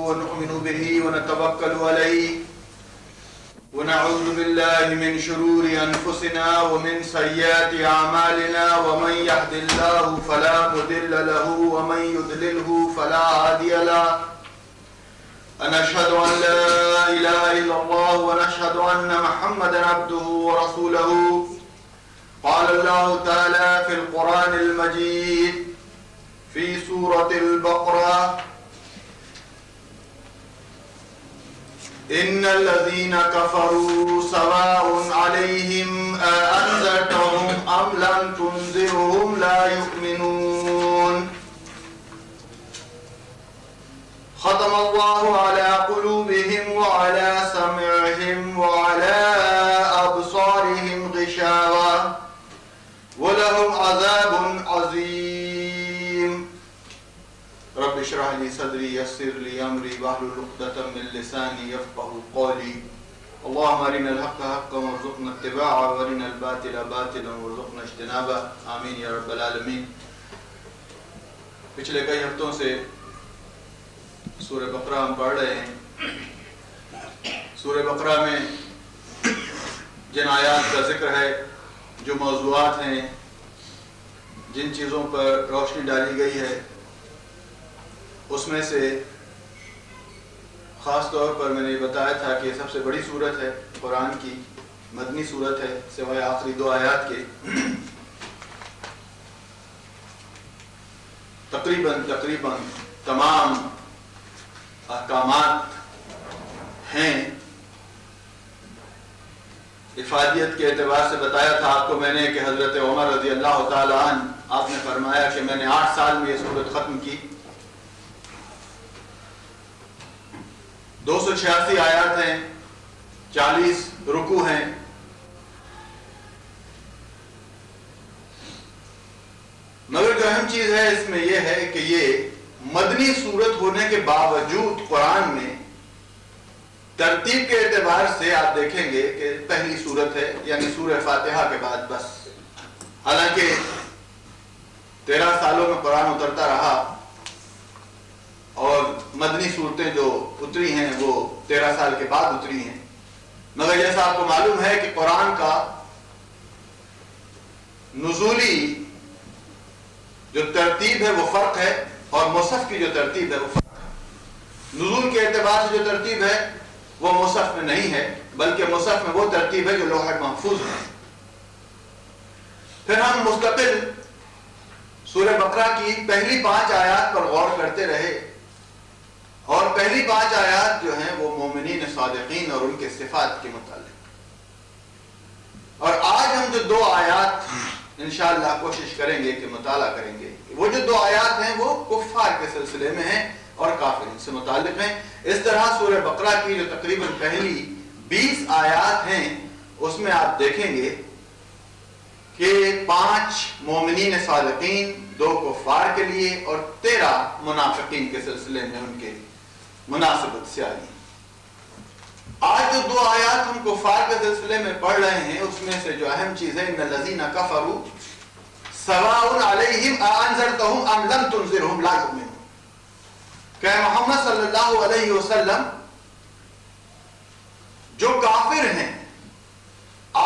ونؤمن به ونتوكل عليه ونعوذ بالله من شرور أنفسنا ومن سيئات أعمالنا ومن يهد الله فلا مضل له ومن يضلله فلا هادي له ونشهد أن لا إله إلا الله ونشهد أن محمدا عبده ورسوله قال الله تعالى في القرآن المجيد في سورة البقرة إن الذين كفروا سواء عليهم أأنذرتهم أم لم تنذرهم لا يؤمنون ختم الله على قلوبهم وعلى سمعهم وعلى أبصارهم غشاوة ولهم عذاب عظيم رب اشرح لي صدري يسر لي أمري واحلل عقدة من لساني يفقهوا قولي اللهم أرنا الحق حقا وارزقنا اتباعه وأرنا الباطل باطلا وارزقنا اجتنابه آمين یا رب العالمین۔ پچھلے کئی ہفتوں سے سورہ بقرہ ہم پڑھ رہے ہیں۔ سورہ بقرہ میں جن آیات کا ذکر ہے، جو موضوعات ہیں، جن چیزوں پر روشنی ڈالی گئی ہے، اس میں سے خاص طور پر میں نے یہ بتایا تھا کہ یہ سب سے بڑی صورت ہے، قرآن کی مدنی صورت ہے سوائے آخری 2 آیات کے۔ تقریباً تمام احکامات ہیں۔ افادیت کے اعتبار سے بتایا تھا آپ کو میں نے کہ حضرت عمر رضی اللہ تعالیٰ عنہ آپ نے فرمایا کہ میں نے 8 سال میں یہ صورت ختم کی۔ 286 آیات ہیں، 40 رکوع ہیں۔ مگر جو اہم چیز ہے اس میں یہ ہے کہ یہ مدنی صورت ہونے کے باوجود قرآن میں ترتیب کے اعتبار سے آپ دیکھیں گے کہ پہلی صورت ہے، یعنی سورہ فاتحہ کے بعد بس۔ حالانکہ 13 سالوں میں قرآن اترتا رہا اور مدنی صورتیں جو اتری ہیں وہ 13 سال کے بعد اتری ہیں، مگر جیسا آپ کو معلوم ہے کہ قرآن کا نزولی جو ترتیب ہے وہ فرق ہے اور مصحف کی جو ترتیب ہے وہ فرق ہے۔ نزول کے اعتبار سے جو ترتیب ہے وہ مصحف میں نہیں ہے، بلکہ مصحف میں وہ ترتیب ہے جو لوح محفوظ ہے۔ پھر ہم مستقل سورہ بقرہ کی پہلی 5 آیات پر غور کرتے رہے، اور پہلی 5 آیات جو ہیں وہ مومنین صادقین اور ان کے صفات کے متعلق۔ اور آج ہم جو 2 آیات انشاءاللہ کوشش کریں گے کہ مطالعہ کریں گے، وہ جو 2 آیات ہیں وہ کفار کے سلسلے میں ہیں اور کافرین سے متعلق ہیں۔ اس طرح سورہ بقرہ کی جو تقریباً پہلی 20 آیات ہیں اس میں آپ دیکھیں گے کہ 5 مومنین صادقین، 2 کفار کے لیے اور 13 منافقین کے سلسلے میں ان کے مناسبت سے آئی۔ آج جو 2 آیات ہم کفار کے سلسلے میں پڑھ رہے ہیں اس میں سے جو اہم چیز ہے ان الذین کفروا سواء علیہم اانذرتہم ام لم تنذرہم لا یؤمنون، کہ محمد صلی اللہ علیہ وسلم جو کافر ہیں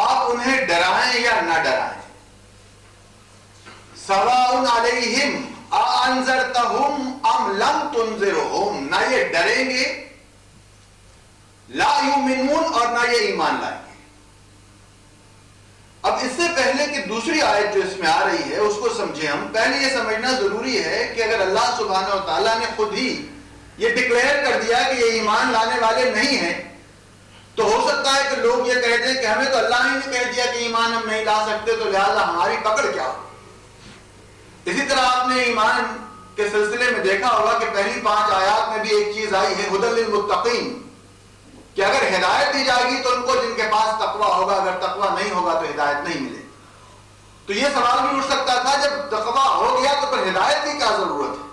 آپ انہیں ڈرائیں یا نہ ڈرائیں، سواء علیہم اانذرتہم ام لم تنذرہم، نہ یہ ڈریں گے لا یؤمنون اور نہ یہ ایمان لائیں گے۔ اب اس سے پہلے کہ دوسری آیت جو اس میں آ رہی ہے اس کو سمجھیں ہم، پہلے یہ سمجھنا ضروری ہے کہ اگر اللہ سبحانہ وتعالیٰ نے خود ہی یہ ڈکلیئر کر دیا کہ یہ ایمان لانے والے نہیں ہیں، تو ہو سکتا ہے کہ لوگ یہ کہہ دیں کہ ہمیں تو اللہ ہی نے کہہ دیا کہ ایمان ہم نہیں لا سکتے، تو لہٰذا ہماری پکڑ کیا ہو۔ اسی طرح آپ نے ایمان کے سلسلے میں دیکھا ہوگا کہ پہلی 5 آیات میں بھی ایک چیز آئی ہے ھدی للمتقین، کہ اگر ہدایت دی جائے گی تو ان کو جن کے پاس تقویٰ ہوگا، اگر تقویٰ نہیں ہوگا تو ہدایت نہیں ملے۔ تو یہ سوال بھی اٹھ سکتا تھا جب تقویٰ ہو گیا تو پھر ہدایت کی کیا ضرورت ہے؟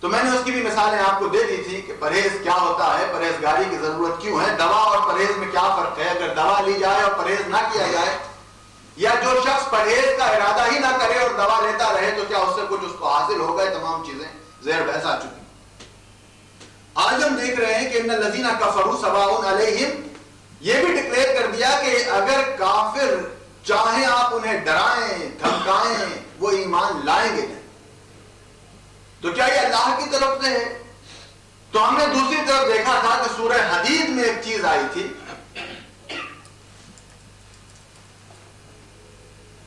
تو میں نے اس کی بھی مثالیں آپ کو دے دی تھی کہ پرہیز کیا ہوتا ہے، پرہیزگاری کی ضرورت کیوں ہے، دوا اور پرہیز میں کیا فرق ہے، اگر دوا لی جائے اور پرہیز نہ کیا جائے، یا جو شخص پرہیز کا ارادہ ہی نہ کرے اور دوا لیتا رہے تو کیا اس سے کچھ اس کو حاصل ہوگا؟ تمام چیزیں زیر بحث آ چکی۔ ہیں کہ ان الذین کفروا سواء علیہم، یہ بھی ڈکلیئر کر دیا کہ اگر کافر چاہیں آپ انہیں ڈرائیں دھمکائیں وہ ایمان لائیں گے نہیں. تو کیا یہ اللہ کی طرف سے ہے؟ تو ہم نے دوسری طرف دیکھا تھا کہ سورہ حدید میں ایک چیز آئی تھی،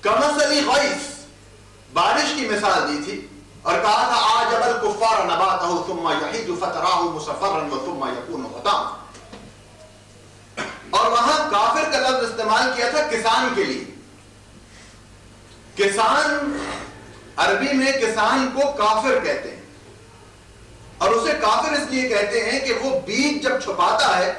کمثل غیث، بارش کی مثال دی تھی اور کہا تھا اعجب الکفار نباتہ ثم یحیج فتراہ مصفرا ثم یکون حطاما. اور وہاں کافر کا لفظ استعمال کیا تھا کسان کے لیے. کسان عربی میں کسان کو کافر کہتے ہیں، اور اسے کافر اس لیے کہتے ہیں کہ وہ بیج جب چھپاتا ہے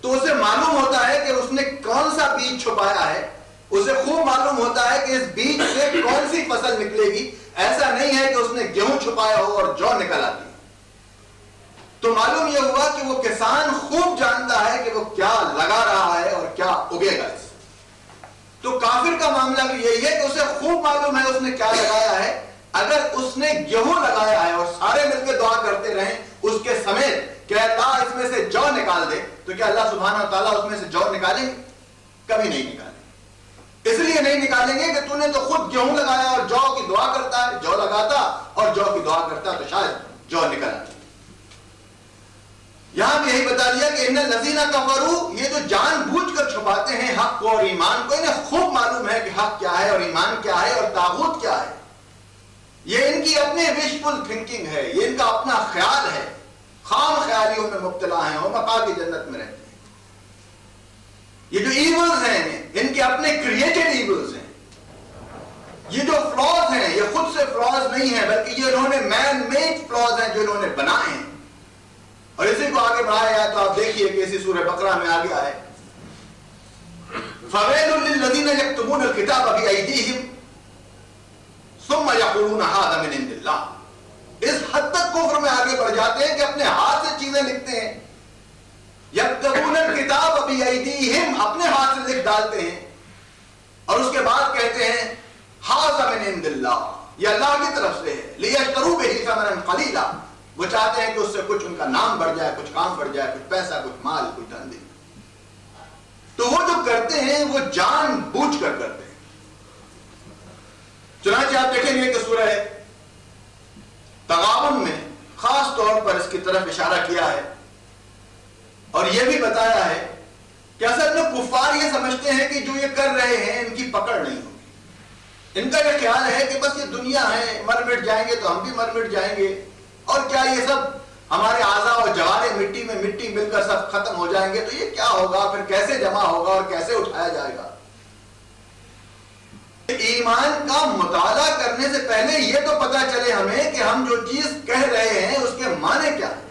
تو اسے معلوم ہوتا ہے کہ اس نے کون سا بیج چھپایا ہے، اسے خوب معلوم ہوتا ہے کہ اس بیج سے کون سی فصل نکلے گی. ایسا نہیں ہے کہ اس نے گیہوں چھپایا ہو اور جو نکل آتی. تو معلوم یہ ہوا کہ وہ کسان خوب جانتا ہے کہ وہ کیا لگا رہا ہے اور کیا اگے گا. اس تو کافر کا معاملہ بھی یہی ہے کہ اسے خوب معلوم ہے اس نے کیا لگایا ہے. اگر اس نے گیہوں لگایا ہے اور سارے مل کے دعا کرتے رہیں اس کے سمیت کہ اللہ اس میں سے جو نکال دے، تو کیا اللہ سبحانہ و تعالیٰ اس میں سے جو نکالیں گے؟ کبھی نہیں نکالیں. اس لیے نہیں نکالیں گے کہ تو نے تو خود گیہوں لگایا اور جو کی دعا کرتا ہے، جو لگاتا اور جو کی دعا کرتا تو شاید جو نکل آتی. یہاں بھی یہی بتا دیا کہ ان الذین کفروا، یہ جو جان بوجھ کر چھپاتے ہیں حق کو اور ایمان کو، انہیں خوب معلوم ہے کہ حق کیا ہے اور ایمان کیا ہے اور طاغوت کیا ہے. یہ ان کی اپنی وشفل تھنکنگ ہے، یہ ان کا اپنا خیال ہے، خام خیالیوں میں مبتلا ہیں اور مقا کی جنت میں رہتے ہیں. یہ جو ایولز ہیں ان کے اپنے کریٹڈ ایولز ہیں. یہ جو فلاز ہیں یہ خود سے فلاز نہیں ہیں بلکہ یہ انہوں نے مین میڈ فلاز ہیں جو انہوں نے بنائے ہیں. اور اسی کو آگے بڑھایا ہے تو آپ دیکھیے کہ اسی سورہ بقرہ میں آ گیا ہے فَوَيْلٌ لِّلَّذِينَ يَكْتُبُونَ الْكِتَابَ بِأَيْدِيهِمْ ثُمَّ يَقُولُونَ هَٰذَا مِنْ عِندِ اللَّهِ. اس حد تک کفر میں آگے بڑھ جاتے ہیں کہ اپنے ہاتھ سے چیزیں لکھتے ہیں. يَكْتُبُونَ الْكِتَابَ بِأَيْدِيهِمْ، اپنے ہاتھ سے لکھ ڈالتے ہیں اور اس کے بعد کہتے ہیں هَٰذَا مِنْ عِندِ اللَّهِ، یہ اللہ کی طرف سے ہے. لِيَشْتَرُوا بِهِ ثَمَنًا قَلِيلًا، وہ چاہتے ہیں کہ اس سے کچھ ان کا نام بڑھ جائے، کچھ کام بڑھ جائے، کچھ پیسہ، کچھ مال، کچھ دھن دے. تو وہ جو کرتے ہیں وہ جان بوجھ کر کرتے ہیں. چنانچہ آپ دیکھیں گے کہ سورہ تغابن میں خاص طور پر اس کی طرف اشارہ کیا ہے اور یہ بھی بتایا ہے کہ اصل میں کفار یہ سمجھتے ہیں کہ جو یہ کر رہے ہیں ان کی پکڑ نہیں ہوگی. ان کا یہ خیال ہے کہ بس یہ دنیا ہے، مر مٹ جائیں گے تو ہم بھی مر مٹ جائیں گے، اور کیا یہ سب ہمارے اعضاء اور جوارے مٹی میں مٹی مل کر سب ختم ہو جائیں گے تو یہ کیا ہوگا، پھر کیسے جمع ہوگا اور کیسے اٹھایا جائے گا. ایمان کا مطالعہ کرنے سے پہلے یہ تو پتا چلے ہمیں کہ ہم جو چیز کہہ رہے ہیں اس کے معنی کیا ہے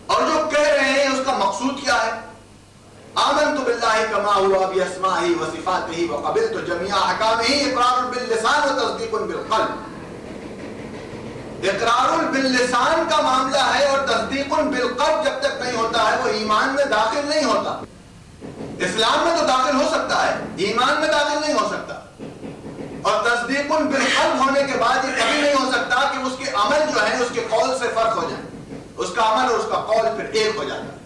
اور جو کہہ رہے ہیں اس کا مقصود کیا ہے. آمنت باللہ کما ہوا باسمائہ وصفاتہ وقبلت جمیع احکامہ اقرار باللسان وتصدیق بالقلب. اقرار باللسان کا معاملہ ہے اور تصدیق بالقلب جب تک نہیں ہوتا ہے وہ ایمان میں داخل نہیں ہوتا. اسلام میں تو داخل ہو سکتا ہے، ایمان میں داخل نہیں ہو سکتا. اور تصدیق بالقلب ہونے کے بعد یہ کبھی نہیں ہو سکتا کہ اس کے عمل جو ہے اس کے قول سے فرق ہو جائے. اس کا عمل اور اس کا قول پھر ایک ہو جاتا ہے.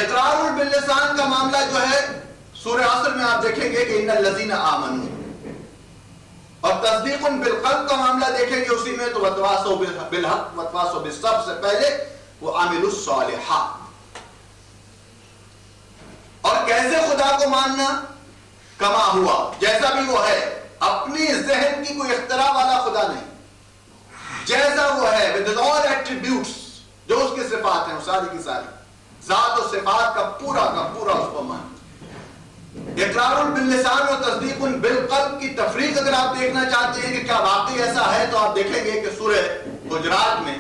اقرار باللسان کا معاملہ جو ہے سورہ عصر میں آپ دیکھیں گے کہ ان الذین آمنوا، اور تصدیق بالقلب کا معاملہ دیکھیں گے اسی میں تو وتواصوا بالحق وتواصوا بالصبر سے پہلے وہ عاملوا الصالحات. اور کیسے خدا کو ماننا؟ کما ہوا، جیسا بھی وہ ہے، اپنی ذہن کی کوئی اختراع والا خدا نہیں، جیسا وہ ہے with all attributes جو اس کے صفات ہیں وہ ساری کی ساری ذات و صفات کا پورا اس کو مان. اقرار باللسان و تصدیق بالقلب کی تفریق اگر آپ دیکھنا چاہتے ہیں کہ کیا واقعی ایسا ہے تو آپ دیکھیں گے کہ سورہ حجرات میں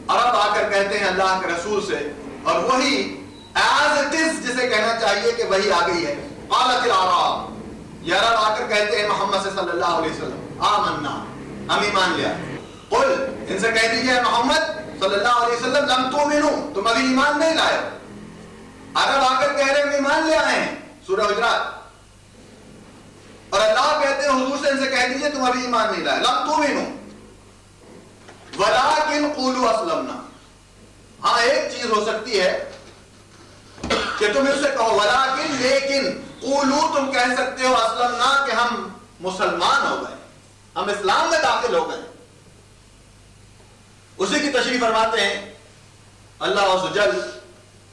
عرب آ کر کہتے ہیں اللہ کے رسول سے، اور وہی as it is جسے کہنا چاہیے کہ وہی آ گئی ہے. قالت الاعراب، یہ عرب آ کر کہتے ہیں محمد صلی اللہ علیہ وسلم آمنا، ہم ایمان لیا. قل، ان سے کہہ دیجئے محمد صلی اللہ علیہ وسلم لم تؤمنوا، تم ابھی ایمان نہیں لائے. عرب آ کر کہہ رہے ہیں ایمان لے آئے ہیں سورہ حجرات، اور اللہ کہتے ہیں حضور سے ان سے کہہ دیجئے تم ابھی ایمان نہیں لائے. لم تؤمنوا ولکن قولوا اسلمنا. ہاں ایک چیز ہو سکتی ہے کہ تم اس سے کہو ولیکن لیکن قولوا تم کہہ سکتے ہو اسلمنا کہ ہم مسلمان ہو گئے, ہم اسلام میں داخل ہو گئے. اسی کی تشریح فرماتے ہیں اللہ عز و جل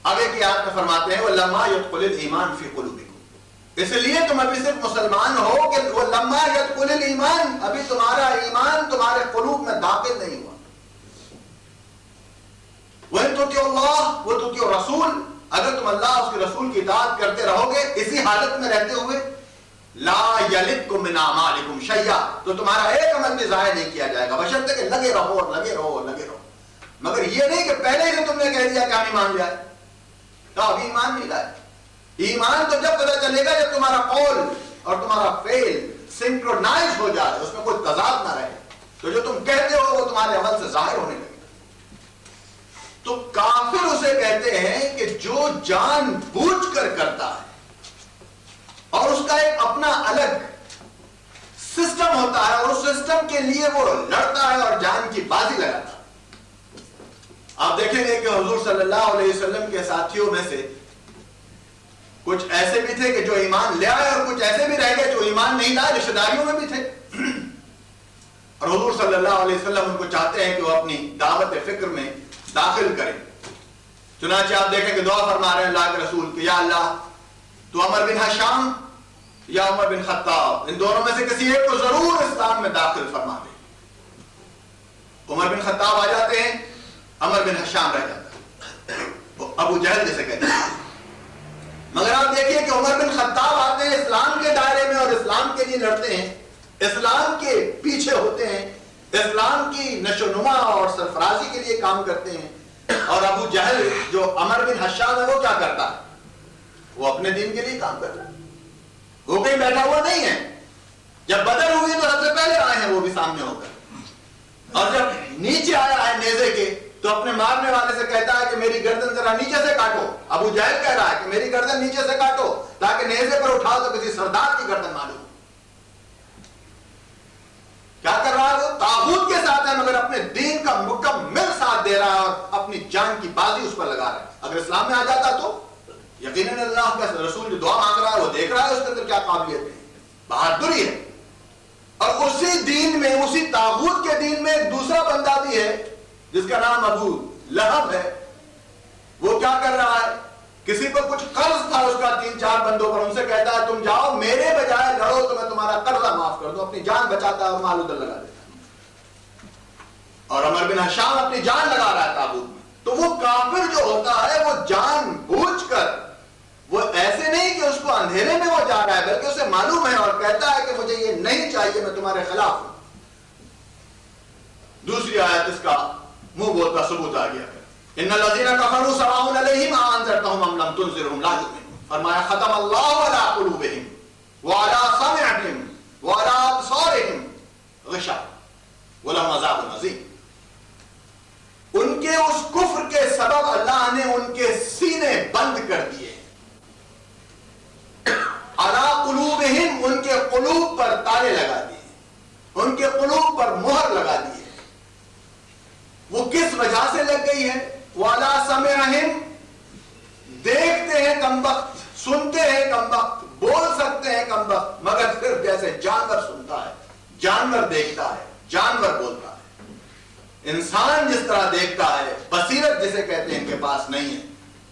آگے کی آیت میں فرماتے ہیں وَلَمَّا يَدْخُلِ الْإِيمَانُ فِي قُلُوبِكُمْ, اس لیے تم ابھی صرف مسلمان ہو کہ وَلَمَّا يَدْخُلِ الْإِيمَانُ, ابھی تمہارا ایمان تمہارے قلوب میں داخل نہیں ہوا. وَإِن تُطِيعُوا اللَّهَ وَتُطِيعُوا الرَّسُولَ, اگر تم اللہ اس کے رسول کی اطاعت کرتے رہو گے اسی حالت میں رہتے ہوئے لا یلدکم من اعمالکم شیئا, تو تمہارا ایک عمل بھی ضائع نہیں کیا جائے گا, بشرطے کہ لگے رہو اور لگے رہو اور لگے رہو. مگر یہ نہیں کہ پہلے ہی تم نے کہہ دیا کہ ہم ایمان لائے, تو ابھی ایمان نہیں لائے. ایمان تو جب پتہ چلے گا جب تمہارا قول اور تمہارا فعل سنکرونائز ہو جائے, اس میں کوئی تضاد نہ رہے, تو جو تم کہتے ہو وہ تمہارے عمل سے ظاہر ہونے لگے. تو کافر اسے کہتے ہیں کہ جو جان بوجھ کر کرتا ہے اور اس کا ایک اپنا الگ سسٹم ہوتا ہے اور اس سسٹم کے لیے وہ لڑتا ہے اور جان کی بازی لگاتا ہے. آپ دیکھیں گے کہ حضور صلی اللہ علیہ وسلم کے ساتھیوں میں سے کچھ ایسے بھی تھے کہ جو ایمان لے آئے اور کچھ ایسے بھی رہ گئے جو ایمان نہیں لائے, رشتہ داریوں میں بھی تھے. اور حضور صلی اللہ علیہ وسلم ان کو چاہتے ہیں کہ وہ اپنی دعوت فکر میں داخل کریں. چنانچہ آپ دیکھیں کہ دعا فرما رہے ہیں اللہ کے رسول کہ یا اللہ تو عمر بن ہشام یا عمر بن خطاب, ان دونوں میں سے کسی ایک کو ضرور اسلام میں داخل فرما دے. عمر بن خطاب آ جاتے ہیں, عمر بن ہشام رہ جاتا ہے, ابو جہل جیسے کہتے ہیں. مگر آپ دیکھیے کہ عمر بن خطاب آتے ہیں اسلام کے دائرے میں اور اسلام کے لیے لڑتے ہیں, اسلام کے پیچھے ہوتے ہیں, اسلام کی نشو نما اور سرفرازی کے لیے کام کرتے ہیں. اور ابو جہل جو عمر بن ہشام ہے وہ کیا کرتا ہے, وہ اپنے دین کے لیے کام کرتا ہے, وہ کہیں بیٹھا ہوا نہیں ہے. جب بدر ہوئی تو سب سے پہلے آئے ہیں وہ بھی سامنے ہو کر, اور جب نیچے آیا ہے نیزے کے تو اپنے مارنے والے سے کہتا ہے کہ میری گردن ذرا نیچے سے کاٹو. ابو جہل کہہ رہا ہے کہ میری گردن نیچے سے کاٹو تاکہ نیزے پر اٹھاؤ تو کسی سردار کی گردن معلوم. کیا کر رہا ہے وہ طاغوت کے ساتھ ہے مگر اپنے دین کا مکمل ساتھ دے رہا ہے اور اپنی جان کی بازی اس پر لگا رہا ہے. اگر اسلام میں آ جاتا تو یقیناً اللہ کا رسول جو دعا مانگ رہا ہے وہ دیکھ رہا ہے اس کے اندر کیا قابلیت ہے, بہادری ہے. اور اسی دین میں, اسی طاغوت کے دین میں ایک دوسرا بندہ بھی ہے جس کا نام ابو لہب ہے. وہ کیا کر رہا ہے, کسی پر کچھ قرض تھا اس کا 3-4 بندوں پر, ان سے کہتا ہے تم جاؤ میرے بجائے لڑو تو میں تمہارا قرضہ معاف کر دوں. اپنی جان بچاتا ہے اور مال ادھر لگا دیتا ہے. اور عمر بن ہشام اپنی جان لگا رہا ہے تابوت میں. تو وہ کافر جو ہوتا ہے وہ جان بوجھ کر, وہ ایسے نہیں کہ اس کو اندھیرے میں وہ جا رہا ہے بلکہ اسے معلوم ہے اور کہتا ہے کہ مجھے یہ نہیں چاہیے, میں تمہارے خلاف ہوں. دوسری آیت اس کا منہ بولتا ثبوت آ گیا ہے. ان الذين كفروا سواء عليهم انذرتهم ام لم تنذرهم لا يؤمنون. فرمایا ختم اللہ على قلوبهم وعلى سمعهم وعلى ابصارهم غشاوة ولهم عذاب عظیم. ان کے اس کفر کے سبب اللہ نے ان کے سینے بند کر دیے. على قلوبهم, ان کے قلوب پر تالے لگا دیے, ان کے قلوب پر مہر لگا دیے. وہ کس وجہ سے لگ گئی ہے؟ وَعَلَىٰ سَمِعِهِمْ, دیکھتے ہیں کم وقت, سنتے ہیں کم وقت, بول سکتے ہیں کم وقت, مگر پھر جیسے جانور سنتا ہے, جانور دیکھتا ہے, جانور بولتا ہے. انسان جس طرح دیکھتا ہے, بصیرت جسے کہتے ہیں ان کے پاس نہیں ہے.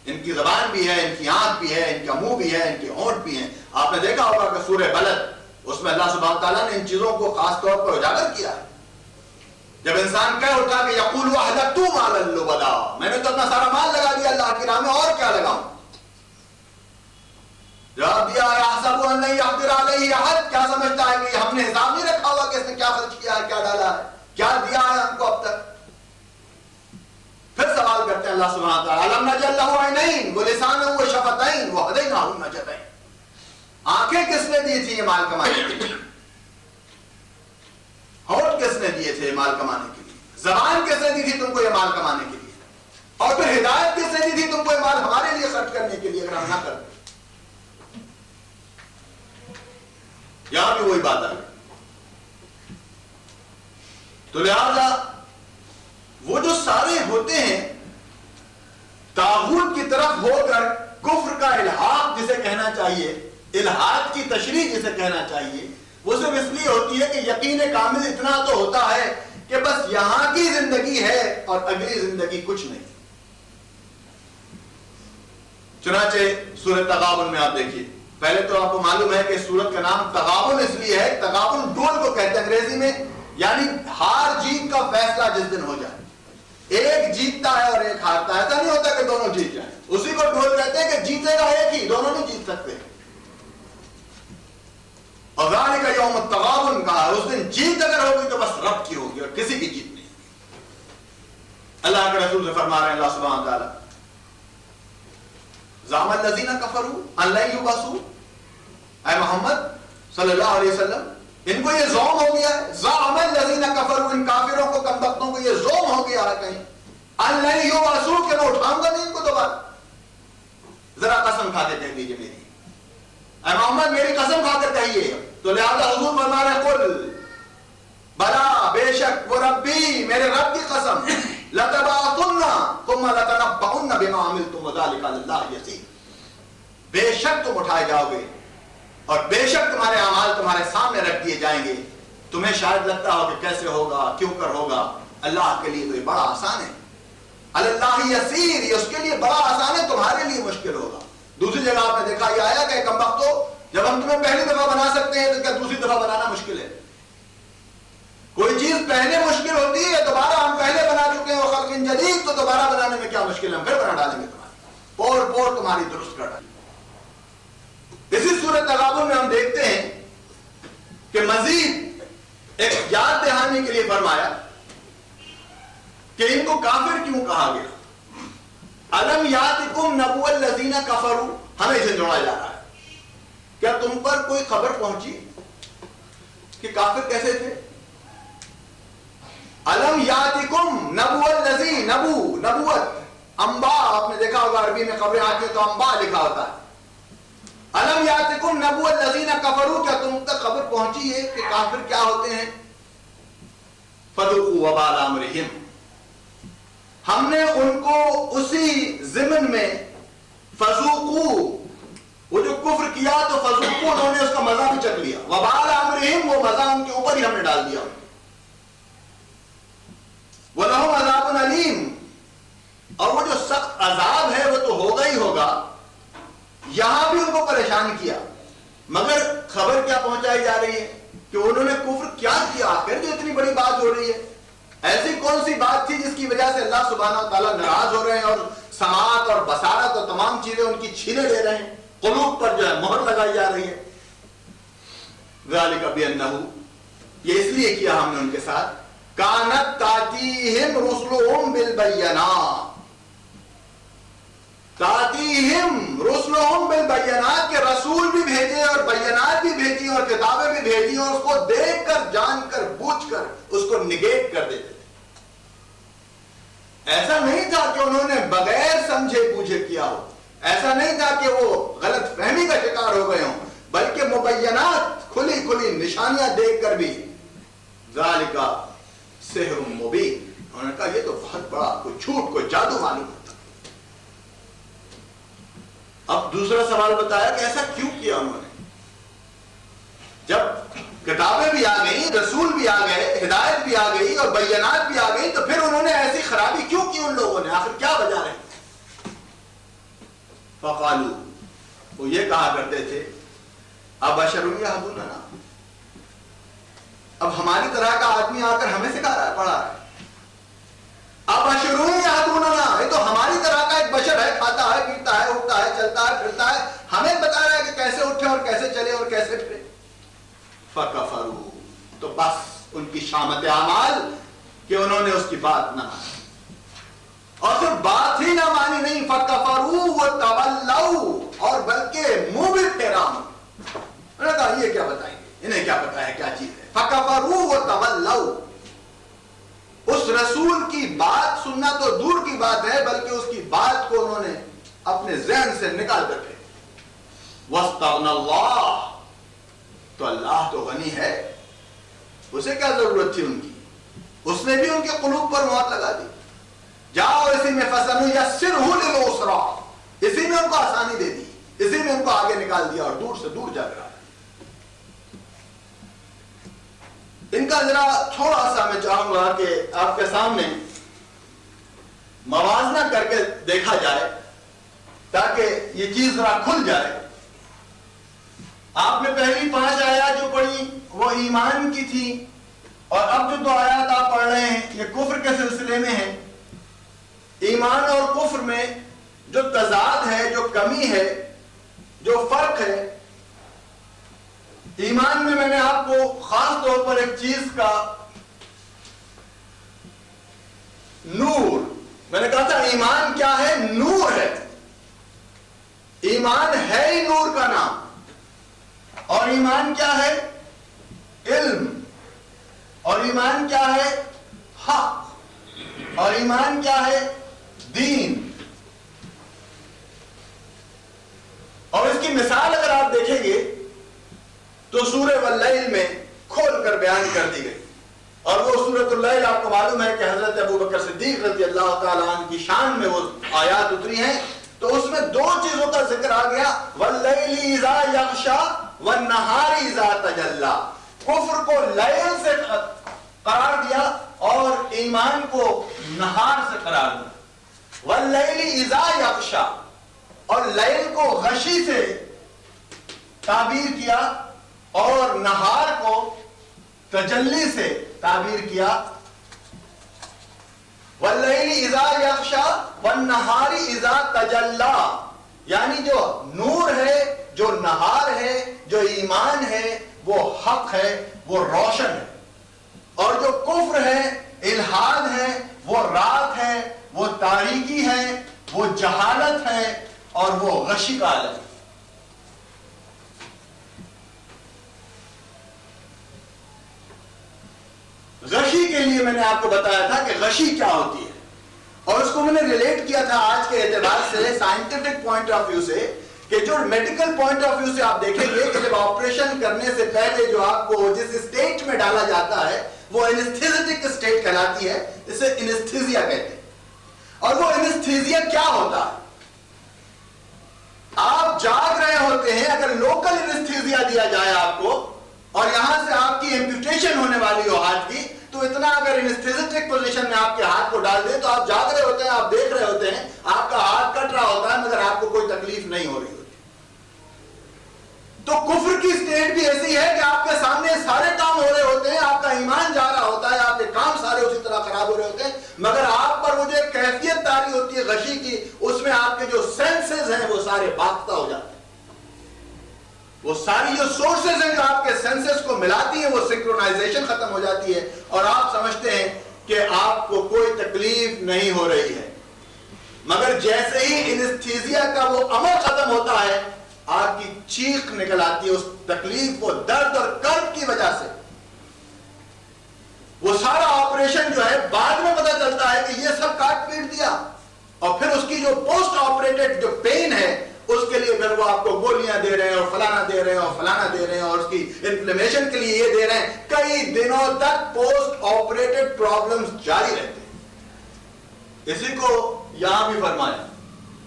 ان کی زبان بھی ہے, ان کی آنکھ بھی ہے, ان کا منہ بھی ہے, ان کے ہونٹ بھی ہیں. آپ نے دیکھا ہوگا کہ سورہ بلد, اس میں اللہ سبحانہ تعالیٰ نے ان چیزوں کو خاص طور پر اجاگر کیا ہے. جب انسان کہہ اٹھا کہ یقول اہلکت مالا لبدا, میں نے تو اپنا سارا مال لگا دیا اللہ کی راہ میں, اور کیا لگاؤں. جواب دیا یحسب ان لن یقدر علیہ احد, کیا سمجھتا ہے کہ ہم نے حساب نہیں رکھا ہوا کہ اس نے کیا خرچ کیا ہے, کیا ڈالا ہے, کیا دیا ہے ہم کو اب تک. پھر سوال کرتے ہیں اللہ سبحانہ تعالیٰ الم نجعل لہ عینین ولسانا وشفتین وہدیناہ النجدین. آنکھیں کس نے دی تھی یہ مال کمانے کے لیے, ہونٹ کس نے دیے تھے مال کمانے کے لیے, زبان کس نے دی تھی تم کو یہ مال کمانے کے لیے, اور پھر ہدایت کس نے دی تھی تم کو یہ مال ہمارے لیے خرچ کرنے کے لیے اگر ہم نہ کرتے. یہاں بھی وہی بات ہے. تو لہذا وہ جو سارے ہوتے ہیں طاغوت کی طرف ہو کر کفر کا الحاق جسے کہنا چاہیے، الحاق کی تشریح جسے کہنا چاہیے، وہ صرف اس لیے ہوتی ہے کہ یقین کامل اتنا تو ہوتا ہے کہ بس یہاں کی زندگی ہے اور اگلی زندگی کچھ نہیں۔ چنانچہ سورۃ تغابن میں آپ دیکھیے، پہلے تو آپ کو معلوم ہے کہ سورت کا نام تغابن اس لیے ہے، تغابن ڈول کو کہتے ہیں انگریزی میں، یعنی ہار جیت کا فیصلہ جس دن ہو جائے، ایک جیتتا ہے اور ایک ہارتا ہے، ایسا نہیں ہوتا کہ دونوں جیت جائیں، اسی کو ڈول کہتے ہیں کہ جیتے گا ایک ہی، دونوں نہیں جیت سکتے۔ اور ذالک یوم التغابن کہا، اس دن جیت اگر ہوگی تو بس رب کی ہوگی اور کسی کی جیت نہیں۔ اللہ کے رسول سے فرما رہے ہیں اللہ سبحانہ وتعالی، زعم الذین کفروا ان لن یبعثوا، اے محمد صلی اللہ علیہ وسلم ان کو یہ زوم ہو گیا ہے، زعم الذین کفروا، ان کافروں کو کم بختوں کو یہ زوم ہو گیا ہے کہیں ان لن یبعثوا کہ میں اٹھاؤں گا نہیں ان کو دوبارہ۔ ذرا قسم کھا کے کہہ دیجیے میری، اے محمد میری قسم کھا کر کہیے۔ تو لہذا حضور فرما رہے قل بلا، بے شک وہ ربی، میرے رب کی قسم، لتبعثن ثم لتنبؤن بما عملتم وذلک علی اللہ یسیر، بے شک تم اٹھائے جاؤ گے اور بے شک تمہارے اعمال تمہارے سامنے رکھ دیے جائیں گے۔ تمہیں شاید لگتا ہو کہ کیسے ہوگا، کیوں کر ہوگا، اللہ کے لیے تو یہ بڑا آسان ہے، علی اللہ یسیر، یہ اس کے لیے بڑا آسان ہے، تمہارے لیے مشکل ہوگا۔ دوسری جگہ آپ نے دیکھا یہ آیا کہ کم بختو، جب ہم تمہیں پہلی دفعہ بنا سکتے ہیں تو کیا دوسری دفعہ بنانا مشکل ہے؟ کوئی چیز پہلے مشکل ہوتی ہے، دوبارہ ہم پہلے بنا چکے ہیں وخلق جدید، تو دوبارہ بنانے میں کیا مشکل ہے، ہم پھر بنا ڈالیں گے تمہاری، پور پور تمہاری درست کر ڈالیں گے۔ اسی سورۃ تغابن میں ہم دیکھتے ہیں کہ مزید ایک یاد دہانی کے لیے فرمایا کہ ان کو کافر کیوں کہا گیا۔ الم یاتکم نبؤ الذین کفروا، ہمیں اسے جوڑا جا رہا ہے، کیا تم پر کوئی خبر پہنچی کہ کافر کیسے تھے؟ الم یاتکم نبؤ الذی، نبوت انباء، آپ نے دیکھا ہوگا عربی میں خبریں آتی ہیں تو انباء لکھا ہوتا ہے۔ الم یاتکم نبؤ الذین کفروا، کیا تم تک خبر پہنچی ہے کہ کافر کیا ہوتے ہیں؟ فذوقوا وبال امرہم، ہم نے ان کو اسی ضمن میں فذوقوا، وہ جو کفر کیا تو فذوقوا، انہوں نے اس کا مزہ بھی چکھ لیا، وبال امرہم، وہ مزہ ان کے اوپر ہی ہم نے ڈال دیا۔ وَلَهُمْ عَذَابٌ عَلِيمٌ، اور وہ جو سخت عذاب ہے وہ تو ہوگا ہی ہوگا، یہاں بھی ان کو پریشان کیا، مگر خبر کیا پہنچائی جا رہی ہے کہ انہوں نے کفر کیا کیا، آخر جو اتنی بڑی بات ہو رہی ہے، ایسی کون سی بات تھی جس کی وجہ سے اللہ سبحانہ وتعالیٰ ناراض ہو رہے ہیں اور سماعت اور بصارت اور تمام چیزیں ان کی چھینے لے رہے ہیں، قلوب پر جو ہے مہر لگائی جا رہی ہے۔ ذَلِكَ بِأَنَّهُ، یہ اس لیے کیا ہم نے ان کے ساتھ، کانت تاتیہم رسلہم بالبینات، تاتیہم رسلہم بالبینات، کہ رسول بھی بھیجے اور بینات بھی بھیجی اور کتابیں بھی بھیجی، اور اس کو دیکھ کر جان کر بوجھ کر اس کو نگیٹ کر دیتے تھے۔ ایسا نہیں تھا کہ انہوں نے بغیر سمجھے بوجھے کیا ہو، ایسا نہیں تھا کہ وہ غلط فہمی کا شکار ہو گئے ہوں، بلکہ مبینات، کھلی کھلی نشانیاں دیکھ کر بھی ذالک سحر مبین، انہوں نے کہا یہ تو بہت بڑا کوئی جھوٹ کوئی جادو معلوم ہوتا۔ اب دوسرا سوال بتایا کہ ایسا کیوں کیا انہوں نے، جب کتابیں بھی آ گئی، رسول بھی آ گئے، ہدایت بھی آ گئی اور بینات بھی آ گئی، تو پھر انہوں نے ایسی خرابی کیوں کی ان لوگوں نے، آخر کیا وجہ رہی؟ فقالو، وہ یہ کہا کرتے تھے، ابشر یہدوننا، اب ہماری طرح کا آدمی آ کر ہمیں سکھا رہا ہے، پڑھا رہا ہے، ابشر یہدوننا، یہ تو ہماری طرح کا ایک بشر ہے، کھاتا ہے پیتا ہے اٹھتا ہے چلتا ہے پھرتا ہے، ہمیں بتا رہا ہے کہ کیسے اٹھے اور کیسے چلے اور کیسے پھرے۔ فکفروا، تو بس ان کی شامت اعمال کہ انہوں نے اس کی بات نہ مانی، اور صرف بات ہی نہ مانی نہیں، فکفروا وتولوا، اور بلکہ منہ بھی پھیرا، انہوں نے کہا یہ کیا بتائیں گے، انہیں کیا پتا ہے کیا چیز ہے۔ فکفروا وتولوا، اس رسول کی بات سننا تو دور کی بات ہے، بلکہ اس کی بات کو انہوں نے اپنے ذہن سے نکال کر پھینکا۔ واستغنى اللہ، تو اللہ تو غنی ہے، اسے کیا ضرورت تھی ان کی، اس نے بھی ان کے قلوب پر موت لگا دی. جاؤ اسی میں فَسَنُيَسِّرْهُ لِلْعُسْرَىٰ، اسی میں ان کو آسانی دے دی، اسی میں ان کو آگے نکال دیا اور دور سے دور جا کر آیا. ان کا ذرا تھوڑا سا میں چاہوں گا کہ آپ کے سامنے موازنہ کر کے دیکھا جائے تاکہ یہ چیز ذرا کھل جائے. آپ نے پہلی 5 آیات جو پڑھی وہ ایمان کی تھی، اور اب جو 2 آیات آپ پڑھ رہے ہیں یہ کفر کے سلسلے میں ہیں. ایمان اور کفر میں جو تضاد ہے، جو کمی ہے، جو فرق ہے، ایمان میں نے آپ کو خاص طور پر ایک چیز کا نور، میں نے کہا تھا ایمان کیا ہے؟ نور ہے. ایمان ہے ہی نور کا نام. اور ایمان کیا ہے؟ علم. اور ایمان کیا ہے؟ حق. اور ایمان کیا ہے؟ دین. اور اس کی مثال اگر آپ دیکھیں گے تو سورہ واللیل میں کھول کر بیان کر دی گئی. اور وہ سورۃ اللیل آپ کو معلوم ہے کہ حضرت ابو بکر صدیق رضی اللہ تعالیٰ عنہ کی شان میں وہ آیات اتری ہیں. تو اس میں 2 چیزوں کا ذکر آ گیا، واللیل اذا یغشا والنہار اذا تجلی. کفر کو لیل سے قرار دیا اور ایمان کو نہار سے قرار دیا. واللیل اذا یغشا، اور لیل کو غشی سے تعبیر کیا اور نہار کو تجلی سے تعبیر کیا. واللیل اذا یغشا والنہار اذا تجلی، یعنی جو نور ہے، جو نہار ہے، جو ایمان ہے وہ حق ہے، وہ روشن ہے. اور جو کفر ہے، الحاد ہے، وہ رات ہے، وہ تاریکی ہے، وہ جہالت ہے اور وہ غشی کا عالم ہے. غشی کے لیے میں نے آپ کو بتایا تھا کہ غشی کیا ہوتی ہے، اور اس کو میں نے ریلیٹ کیا تھا آج کے اعتبار سے سائنٹیفک پوائنٹ آف ویو سے، کہ جو میڈیکل پوائنٹ آف ویو سے آپ دیکھیں گے کہ جب آپریشن کرنے سے پہلے جو آپ کو جس اسٹیٹ میں ڈالا جاتا ہے وہ انستھیزیٹک اسٹیٹ کہلاتی ہے، اسے انستھیزیا کہتے ہیں. اور وہ انستھیزیا کیا ہوتا ہے؟ آپ جاگ رہے ہوتے ہیں، اگر لوکل انستھیزیا دیا جائے آپ کو اور یہاں سے آپ کی ایمپوٹیشن ہونے والی ہو ہاتھ کی، تو اتنا اگر انستھیزیٹک پوزیشن میں آپ کے ہاتھ کو ڈال دیں تو آپ جاگ رہے ہوتے ہیں، آپ دیکھ رہے ہوتے ہیں، آپ کا ہاتھ کٹ رہا ہوتا ہے مگر آپ کو کوئی تکلیف نہیں ہو رہی ہوتی. تو کفر کی سٹیٹ بھی ایسی ہے کہ آپ کے سامنے سارے کام ہو رہے ہوتے ہیں، آپ کا ایمان جا رہا ہوتا ہے، آپ کے کام سارے اسی طرح خراب ہو رہے ہوتے ہیں، مگر آپ پر وہ جو کیفیت طاری ہوتی ہے غشی کی، اس میں آپ کے جو سینسز ہیں وہ سارے باختہ ہو جاتے ہیں. وہ ساری جو سورسز ہیں جو آپ کے سینسز کو ملاتی ہیں وہ سنکرونائزیشن ختم ہو جاتی ہے اور آپ سمجھتے ہیں کہ آپ کو کوئی تکلیف نہیں ہو رہی ہے. مگر جیسے ہی انستھیزیا کا وہ عمل ختم ہوتا ہے آپ کی چیخ نکل آتی ہے اس تکلیف کو، درد اور کرب کی وجہ سے. وہ سارا آپریشن جو ہے بعد میں پتہ چلتا ہے کہ یہ سب کاٹ پیٹ دیا، اور پھر اس کی جو پوسٹ آپریٹڈ جو پین ہے اس کے لیے پھر وہ آپ کو گولیاں دے رہے ہیں اور فلانا دے رہے ہیں اور فلانا دے رہے ہیں اور اس کی انفلیمیشن کے لیے یہ دے رہے ہیں. کئی دنوں تک پوسٹ آپریٹڈ پرابلمز جاری رہتے ہیں. اسی کو یہاں بھی فرمایا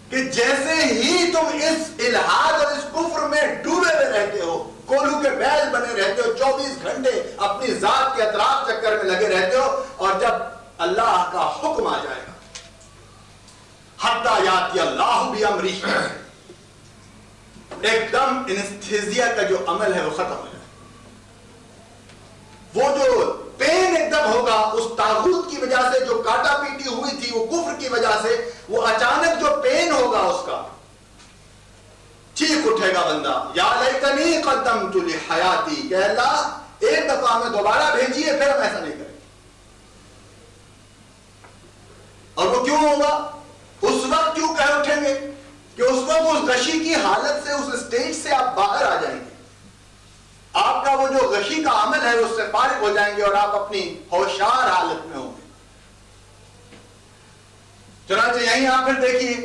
کہ جیسے ہی تم اس الحاد اور اس کفر میں ڈوبے ہوئے رہتے ہو، کولو کے بیل بنے رہتے ہو، 24 گھنٹے اپنی ذات کے اطراف چکر میں لگے رہتے ہو، اور جب اللہ کا حکم آ جائے گا حتی یاتی اللہ بامرہ، ایک دم انستھیزیا کا جو عمل ہے وہ ختم ہو جائے. وہ جو پین ایک دم ہوگا اس طاغوت کی وجہ سے جو کاٹا پیٹی ہوئی تھی، وہ کفر کی وجہ سے وہ اچانک جو پین ہوگا اس کا چیخ اٹھے گا بندہ، یا لیتنی قدمت لحیاتی، کہ اللہ ایک دفعہ ہمیں دوبارہ بھیجیے پھر ہم ایسا نہیں کریں. اور وہ کیوں ہوگا؟ اس وقت کیوں کہہ اٹھیں گے کہ اس وقت اس غشی کی حالت سے، اس اسٹیج سے آپ باہر آ جائیں گے، آپ کا وہ جو غشی کا عمل ہے اس سے فارغ ہو جائیں گے اور آپ اپنی ہوشیار حالت میں ہوں گے. چنانچہ یہیں آپ پھر دیکھیے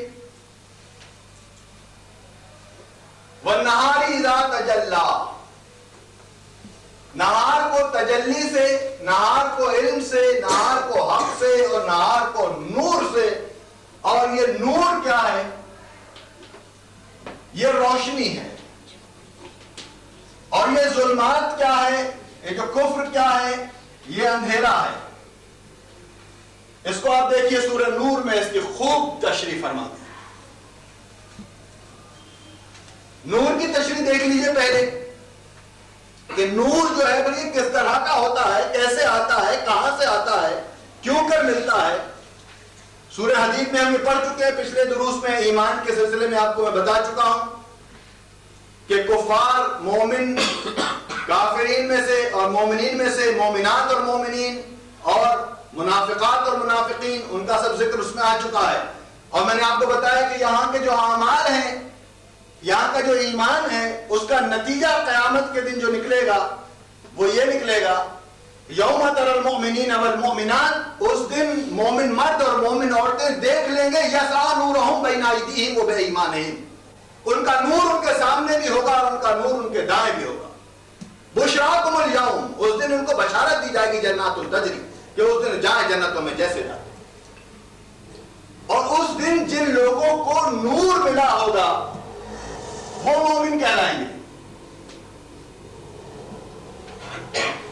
وَالنَّهَارِ إِذَا تَجَلَّى، نہار کو تجلی سے، نہار کو علم سے، نہار کو حق سے، اور نہار کو نور سے. اور یہ نور کیا ہے؟ یہ روشنی ہے. اور یہ ظلمات کیا ہے؟ یہ جو کفر کیا ہے؟ یہ اندھیرا ہے. اس کو آپ دیکھیے سورہ نور میں اس کی خوب تشریح فرماتے ہیں. نور کی تشریح دیکھ لیجئے پہلے کہ نور جو ہے بھئی کس طرح کا ہوتا ہے، کیسے آتا ہے، کہاں سے آتا ہے، کیوں کر ملتا ہے. سورہ حدید میں ہم یہ پڑھ چکے ہیں. پچھلے دروس میں ایمان کے سلسلے میں آپ کو میں بتا چکا ہوں کہ کفار مومن کافرین میں سے اور مومنین میں سے مومنات اور مومنین اور منافقات اور منافقین، ان کا سب ذکر اس میں آ چکا ہے. اور میں نے آپ کو بتایا کہ یہاں کے جو اعمال ہیں، یہاں کا جو ایمان ہے، اس کا نتیجہ قیامت کے دن جو نکلے گا وہ یہ نکلے گا یوم تری المؤمنین والمؤمنات. اس دن مومن مرد اور مومن عورتیں دیکھ لیں گے یسعی نورہم بین ایدیہم و بایمانہم. ان کا نور ان کے سامنے بھی ہوگا اور ان کا نور ان کے دائیں بھی ہوگا. بشراکم الیوم، اس دن ان کو بشارت دی جائے گی جنات تجری، کہ اس دن جائیں جنتوں میں جیسے جاتے. اور اس دن جن لوگوں کو نور ملا ہوگا وہ مومن کہلائیں گے،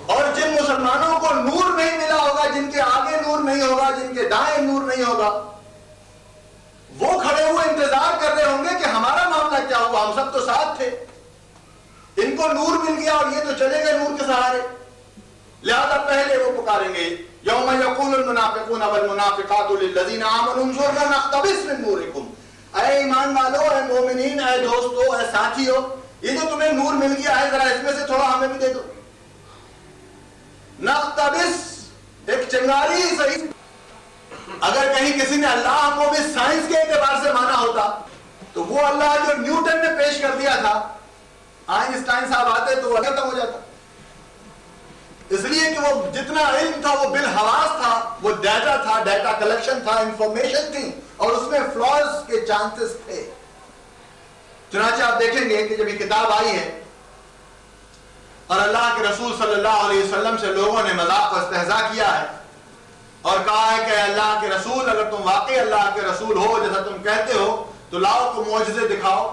اور جن مسلمانوں کو نور نہیں ملا ہوگا، جن کے آگے نور نہیں ہوگا، جن کے دائیں نور نہیں ہوگا، وہ کھڑے ہوئے انتظار کر رہے ہوں گے کہ ہمارا معاملہ کیا ہوا، ہم سب تو ساتھ تھے. ان کو نور مل گیا اور یہ تو چلے گئے نور کے سہارے. لہذا پہلے وہ پکاریں گے یوم یقول المنافقون والمنافقات للذین آمنوا انظرنا نقتبس من نورکم. اے ایمان والو، اے مومنین، اے دوستو، اے ساتھیو، یہ جو تمہیں نور مل گیا ہے ذرا اس میں سے تھوڑا ہمیں بھی دے دو. نقتبس، ایک چنگاری صحیح. اگر کہیں کسی نے اللہ کو بھی سائنس کے اعتبار سے مانا ہوتا تو وہ اللہ جو نیوٹن نے پیش کر دیا تھا، آئنسٹائن صاحب آتے تو وہ ختم ہو جاتا. اس لیے کہ وہ جتنا علم تھا وہ بالحواس تھا، وہ ڈیٹا تھا، ڈیٹا کلیکشن تھا، انفارمیشن تھی، اور اس میں فلاز کے چانسز تھے. چنانچہ آپ دیکھیں گے کہ جب یہ کتاب آئی ہے اور اللہ کے رسول صلی اللہ علیہ وسلم سے لوگوں نے مذاق و استہزاء کیا ہے اور کہا ہے کہ اللہ کے رسول، اگر تم واقعی اللہ کے رسول ہو جیسا تم کہتے ہو تو لاؤ کوئی معجزے دکھاؤ،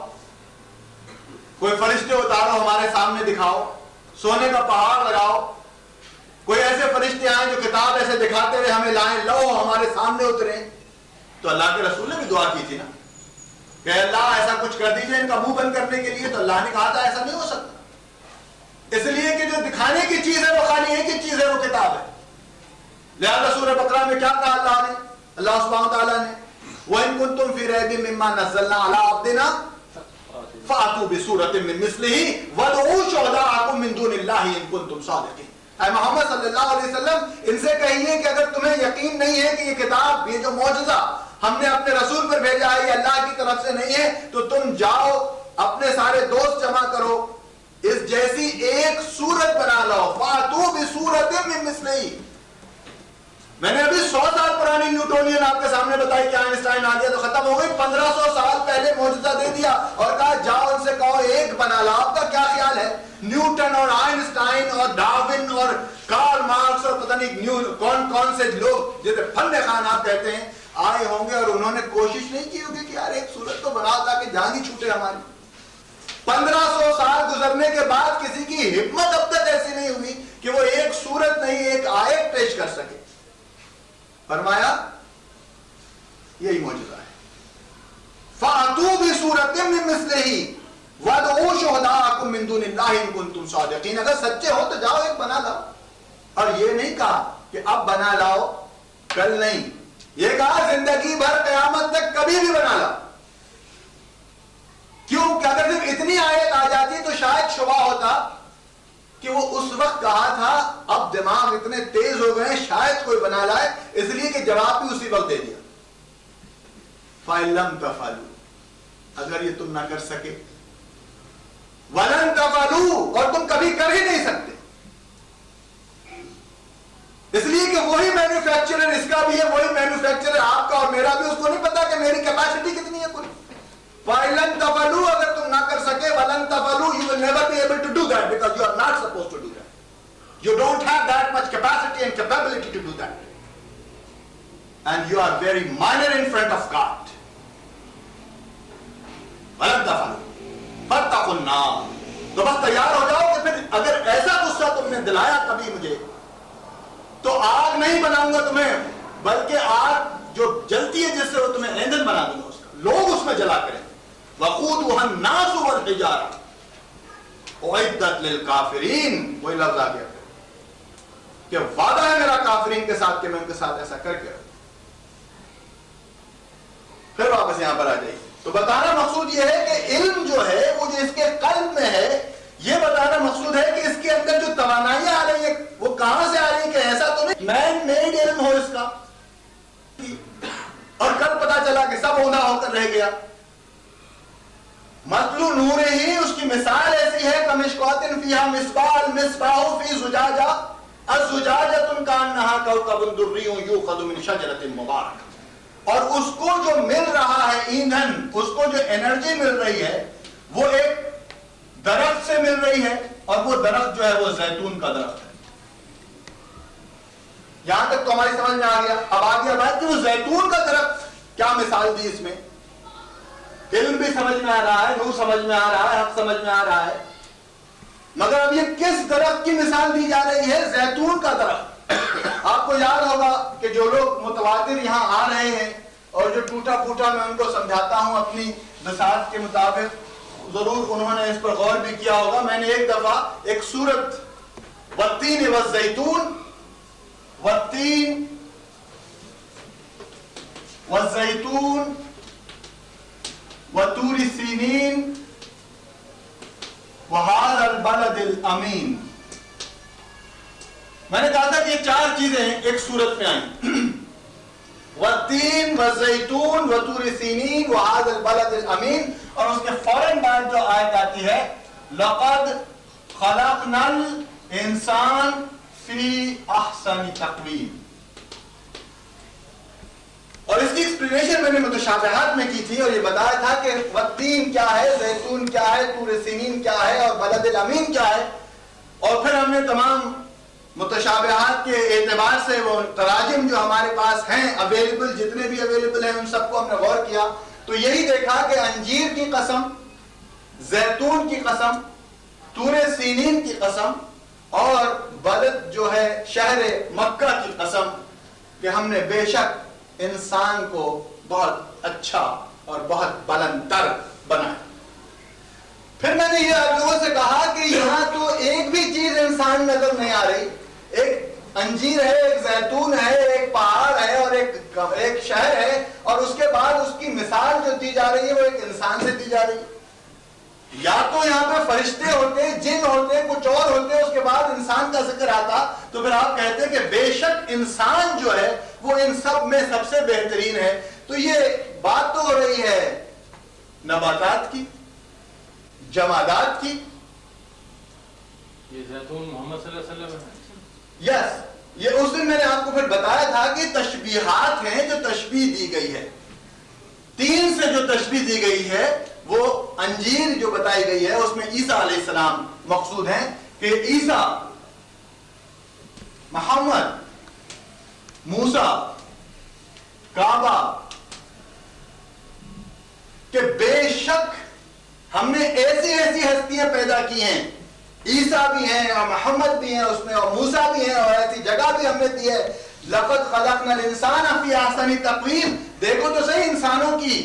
کوئی فرشتے اتارو ہمارے سامنے دکھاؤ، سونے کا پہاڑ لگاؤ، کوئی ایسے فرشتے آئیں جو کتاب ایسے دکھاتے ہوئے ہمیں لائیں، لو ہمارے سامنے اتریں. تو اللہ کے رسول نے بھی دعا کی تھی نا کہ اللہ ایسا کچھ کر دیجئے ان کا منہ بند کرنے کے لیے. تو اللہ نے کہا تھا ایسا نہیں ہو سکتا، اس لیے کہ جو دکھانے کی چیز ہے وہ خالی ایک ہی چیز ہے، وہ کتاب ہے. لہذا سورہ بقرہ میں کیا کہا اللہ نے، اللہ سبحانہ وتعالیٰ نے، وَإِن كُنتُمْ فِي رَيْبٍ مِّمَّا نَزَّلْنَا عَلَىٰ عَبْدِنَا فَأْتُوا بِسُورَةٍ مِّن مِّثْلِهِ وَادْعُوا شُهَدَاءَكُم مِّن دُونِ اللَّهِ إِن كُنتُمْ صَادِقِينَ. اے محمد صلی اللہ علیہ وسلم، ان سے کہیے کہ اگر تمہیں یقین نہیں ہے کہ یہ کتاب، یہ جو معجزہ ہم نے اپنے رسول پر بھیجا ہے یہ اللہ کی طرف سے نہیں ہے، تو تم جاؤ اپنے سارے دوست جمع کرو، اس جیسی ایک صورت بنا لو. فَأْتُوا بِسُورَةٍ مِّن مِّثْلِهِ. میں نے ابھی 100 سال پرانی نیوٹونین آپ کے سامنے بتائی کہ آئنسٹائن آ گیا تو ختم ہو گئی. 1500 سال پہلے معجزہ دے دیا اور کہا جاؤ ان سے کہو ایک بنا لا. آپ کا کیا خیال ہے نیوٹن اور آئنسٹائن اور ڈارون اور کارل مارکس اور پتہ نہیں کون سے لوگ جیسے فن خان آپ کہتے ہیں آئے ہوں گے اور انہوں نے کوشش نہیں کی ہوگی کہ یار ایک صورت تو بنا تاکہ جان ہی چھوٹے ہماری. 1500 سال گزرنے کے بعد کسی کی ہمت اب تک ایسی نہیں ہوئی کہ وہ ایک صورت نہیں ایک آیت پیش کر سکے. فرمایا یہی معجزہ ہے. فَأْتُوا بِسُورَةٍ مِّن مِّثْلِهِ وَادْعُوا شُهَدَاءَكُم مِّن دُونِ اللَّهِ إِن كُنتُمْ صَادِقِينَ. اگر سچے ہو تو جاؤ ایک بنا لاؤ. اور یہ نہیں کہا کہ اب بنا لاؤ کل نہیں، یہ کہا زندگی بھر قیامت تک کبھی بھی بنا لاؤ. کیوں کہ اگر صرف اتنی آیت آ جاتی تو شاید شبہ ہوتا کہ وہ اس وقت کہا تھا، اب دماغ اتنے تیز ہو گئے شاید کوئی بنا لائے، اس لیے کہ جواب بھی اسی وقت دے دیا. فَإِن لَّمْ تَفْعَلُوا، اگر یہ تم نہ کر سکے، وَلَن تَفْعَلُوا، اور تم کبھی کر ہی نہیں سکتے. اس لیے کہ وہی مینوفیکچرر اس کا بھی ہے، وہی مینوفیکچرر آپ کا اور میرا بھی، اس کو نہیں پتا کہ میری کیپیسٹی کتنی ہے. کوئی فَإِن تَفْعَلُوا، اگر تم نہ کر سکے، وَلَن تَفْعَلُوا، you will never be able to do that because you are not supposed to do that. You don't have that much capacity and capability to do that. And you are very minor in front of God. غلط دفعہ فاتقوا النار. تو بس تیار ہو جاؤ کہ پھر اگر ایسا غصہ تم نے دلایا کبھی مجھے تو آگ نہیں بناؤں گا تمہیں، بلکہ آگ جو جلتی ہے جس سے وہ تمہیں ایندھن بنا دوں گا، اس کا لوگ اس میں جلا کریں. وقودها الناس والحجارہ اعدت للکافرین. وہی لفظ آ گیا کہ وعدہ ہے میرا کافرین کے ساتھ کہ میں ان کے ساتھ ایسا کر کے رہوں. پھر واپس یہاں پر آ جائیے. تو بتانا مقصود یہ ہے کہ علم جو ہے وہ جو اس کے قلب میں ہے، یہ بتانا مقصود ہے کہ اس کے اندر جو توانائیاں آ رہی ہیں وہ کہاں سے آ رہی ہیں، کہ ایسا تو نہیں مین میڈ علم ہو اس کا. اور کل پتا چلا کہ سب اوندھا ہو کر رہ گیا. مثل نور ہی، اس کی مثال ایسی ہے کمشکوۃ فیہا مصباح، المصباح فی زجاجہ، الزجاجۃ کانہا کوکب دری یوقد من شجرۃ مبارکہ. اور اس کو جو مل رہا ہے ایندھن، اس کو جو انرجی مل رہی ہے وہ ایک درخت سے مل رہی ہے، اور وہ درخت جو ہے وہ زیتون کا درخت ہے. یہاں تک تو ہماری سمجھ میں آ گیا. اب آ گیا بات کہ وہ زیتون کا درخت کیا مثال دی اس میں. علم بھی سمجھ میں آ رہا ہے، نور سمجھ میں آ رہا ہے، حق سمجھ میں آ رہا ہے، مگر اب یہ کس درخت کی مثال دی جا رہی ہے؟ زیتون کا درخت. آپ کو یاد ہوگا کہ جو لوگ متواتر یہاں آ رہے ہیں اور جو ٹوٹا پھوٹا میں ان کو سمجھاتا ہوں اپنی بساط کے مطابق، ضرور انہوں نے اس پر غور بھی کیا ہوگا. میں نے ایک دفعہ ایک سورت والتین والزیتون، والتین والزیتون وطور سینین وہذا البلد الامین، میں نے کہا تھا کہ یہ چار چیزیں ایک سورت میں آئیں، والتین والزیتون وطور سینین وہذا البلد الامین. اور اس کے فوراً بعد جو آیت آتی ہے لقد خلقنا الانسان فی احسن تقویم. اور اس کی ایکسپلینیشن میں نے متشابہات میں کی تھی اور یہ بتایا تھا کہ والتین کیا ہے، زیتون کیا ہے، طور سینین کیا ہے، اور بلد الامین کیا ہے. اور پھر ہم نے تمام متشابہات کے اعتبار سے وہ تراجم جو ہمارے پاس ہیں اویلیبل، جتنے بھی اویلیبل ہیں ان سب کو ہم نے غور کیا. تو یہی دیکھا کہ انجیر کی قسم، زیتون کی قسم، طور سینین کی قسم، اور بلد جو ہے شہر مکہ کی قسم، کہ ہم نے بے شک انسان کو بہت اچھا اور بہت بلند تر بنایا. پھر میں نے یہ آپ لوگوں سے کہا کہ یہاں تو ایک بھی چیز انسان نظر نہیں آ رہی. ایک انجیر ہے، ایک زیتون ہے، ایک پہاڑ ہے، اور ایک شہر ہے، اور اس کے بعد اس کی مثال جو دی جا رہی ہے وہ ایک انسان سے دی جا رہی ہے. یا تو یہاں پہ فرشتے ہوتے، جن ہوتے، کچھ اور ہوتے، اس کے بعد انسان کا ذکر آتا، تو پھر آپ کہتے کہ بے شک انسان جو ہے وہ ان سب میں سب سے بہترین ہے. تو یہ بات تو ہو رہی ہے نباتات کی، جمادات کی. یہ زیتون محمد صلی اللہ علیہ وسلم ہے. یس، یہ اس دن میں نے آپ کو پھر بتایا تھا کہ تشبیہات ہیں جو تشبیہ دی گئی ہے. تین سے جو تشبیہ دی گئی ہے وہ انجیر جو بتائی گئی ہے اس میں عیسیٰ علیہ السلام مقصود ہیں، کہ عیسیٰ، محمد، موسیٰ، کعبہ، کہ بے شک ہم نے ایسی ایسی ہستیاں پیدا کی ہیں، عیسیٰ بھی ہیں اور محمد بھی ہیں اس میں، اور موسیٰ بھی ہیں، اور ایسی جگہ بھی ہم نے دی ہے. لقد خلقنا الانسان فی احسن تقویم. دیکھو تو صحیح انسانوں کی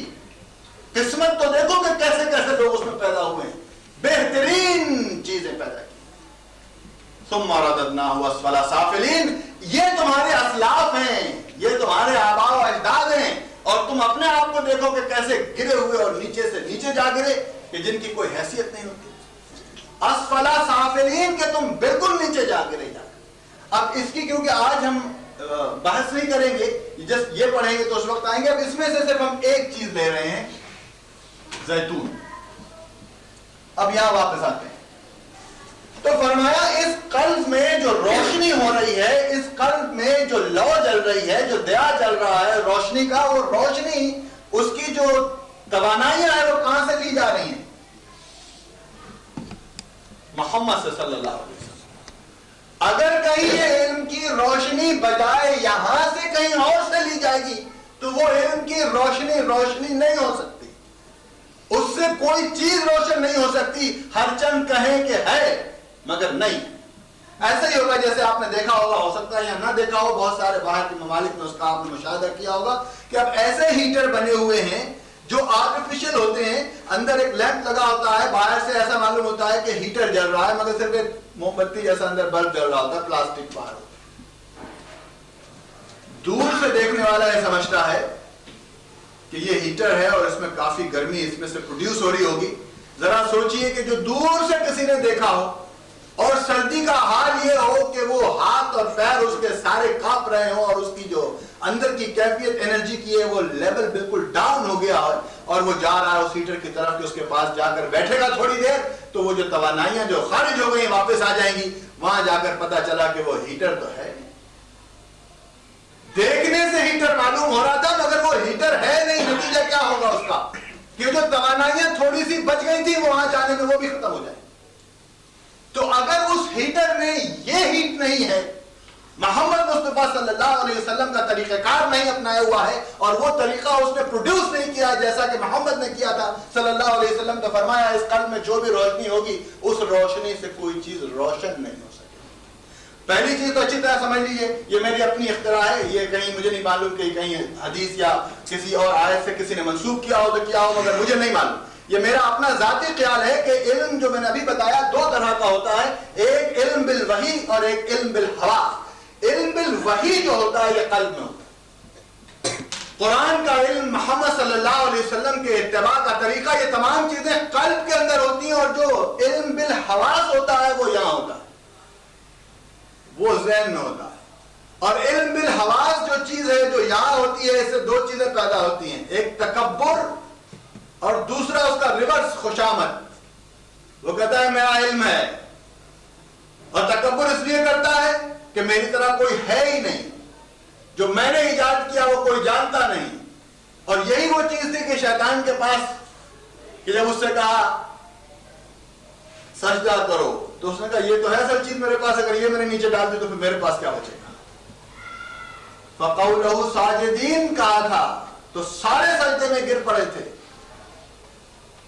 قسمت تو دیکھو کہ کیسے کیسے لوگ اس میں پیدا ہوئے ہیں، بہترین چیزیں پیدا کی. ثم رددناہ اسفل سافلین. یہ تمہارے اسلاف ہیں، یہ تمہارے آباء و اجداد ہیں، اور تم اپنے آپ کو دیکھو کہ کیسے گرے ہوئے اور نیچے سے نیچے جا گرے، کہ جن کی کوئی حیثیت نہیں ہوتی. اسفل سافلین، کہ تم بالکل نیچے جا گرے جا. اب اس کی کیونکہ آج ہم بحث نہیں کریں گے، جس یہ پڑھیں گے تو اس وقت آئیں گے. اب اس میں سے صرف ہم ایک چیز لے رہے ہیں، زیتون. اب یہاں واپس آتے ہیں تو فرمایا اس قلب میں جو روشنی ہو رہی ہے، اس قلب میں جو لو جل رہی ہے، جو دیا جل رہا ہے روشنی کا، وہ روشنی اس کی جو توانائیاں ہیں وہ کہاں سے لی جا رہی ہیں؟ محمد صلی اللہ علیہ وسلم. اگر کہیں یہ علم کی روشنی بجائے یہاں سے کہیں اور سے لی جائے گی تو وہ علم کی روشنی نہیں ہو سکتی، اس سے کوئی چیز روشن نہیں ہو سکتی، ہر چند کہیں کہ ہے مگر نہیں۔ ایسا ہی ہوگا جیسے آپ نے دیکھا ہوگا، ہو سکتا ہے یا نہ دیکھا ہو، بہت سارے باہر کے ممالک میں اس کا آپ نے مشاہدہ کیا ہوگا کہ اب ایسے ہیٹر بنے ہوئے ہیں جو آرٹیفیشل ہوتے ہیں، اندر ایک لیمپ لگا ہوتا ہے، باہر سے ایسا معلوم ہوتا ہے کہ ہیٹر جل رہا ہے مگر صرف ایک موم بتی جیسا اندر بلب جل رہا ہوتا ہے، پلاسٹک باہر ہوتا ہے۔ دور سے دیکھنے والا یہ سمجھتا ہے کہ یہ ہیٹر ہے اور اس میں کافی گرمی اس میں سے پروڈیوس ہو رہی ہوگی۔ ذرا سوچئے کہ جو دور سے کسی نے دیکھا ہو اور سردی کا حال یہ ہو کہ وہ ہاتھ اور پیر اس کے سارے کانپ رہے ہوں اور اس کی جو اندر کی کیفیت انرجی کی ہے وہ لیول بالکل ڈاؤن ہو گیا ہے، اور وہ جا رہا ہے اس ہیٹر کی طرف کہ اس کے پاس جا کر بیٹھے گا تھوڑی دیر تو وہ جو توانائیاں جو خارج ہو گئی واپس آ جائیں گی، وہاں جا کر پتا چلا کہ وہ ہیٹر تو ہے نہیں۔ دیکھنے سے ہیٹر معلوم ہو رہا تھا مگر وہ ہیٹر ہے نہیں، نتیجہ کیا ہوگا اس کا کہ جو توانائیاں تھوڑی سی بچ گئی تھی وہاں جانے میں وہ بھی ختم ہو جائے۔ تو اگر اس ہیٹر میں یہ ہیٹ نہیں ہے، محمد مصطفیٰ صلی اللہ علیہ وسلم کا طریقہ کار نہیں اپنایا ہوا ہے اور وہ طریقہ اس نے پروڈیوس نہیں کیا جیسا کہ محمد نے کیا تھا صلی اللہ علیہ وسلم، تو فرمایا اس قلب میں جو بھی روشنی ہوگی اس روشنی سے کوئی چیز روشن نہیں ہو سکے۔ پہلی چیز تو اچھی طرح سمجھ لیجیے، یہ میری اپنی اختراع ہے، یہ کہیں مجھے نہیں معلوم کہ کہیں حدیث یا کسی اور آیت سے کسی نے منسوخ کیا ہو تو کیا ہو، مگر مجھے نہیں معلوم، یہ میرا اپنا ذاتی خیال ہے کہ علم جو میں نے ابھی بتایا دو طرح کا ہوتا ہے، ایک علم بالوحی اور ایک علم بالحواس۔ علم بالوحی جو ہوتا ہے یہ قلب میں ہوتا ہے، قرآن کا علم، محمد صلی اللہ علیہ وسلم کے اتباع کا طریقہ، یہ تمام چیزیں قلب کے اندر ہوتی ہیں، اور جو علم بالحواس ہوتا ہے وہ یہاں ہوتا ہے، وہ ذہن میں ہوتا ہے۔ اور علم بالحواس جو چیز ہے جو یہاں ہوتی ہے، اس سے دو چیزیں پیدا ہوتی ہیں، ایک تکبر اور دوسرا اس کا ریورس خوشامد۔ وہ کہتا ہے میرا علم ہے، اور تکبر اس لیے کرتا ہے کہ میری طرح کوئی ہے ہی نہیں، جو میں نے ایجاد کیا وہ کوئی جانتا نہیں۔ اور یہی وہ چیز تھی کہ شیطان کے پاس کہ جب اس سے کہا سجدہ کرو تو اس نے کہا یہ تو ہے اصل چیز میرے پاس، اگر یہ میں نے نیچے ڈال دی تو پھر میرے پاس کیا بچے گا۔ فَقَوْلَهُ سَاجِدِينَ کہا تھا تو سارے سجدے میں گر پڑے تھے،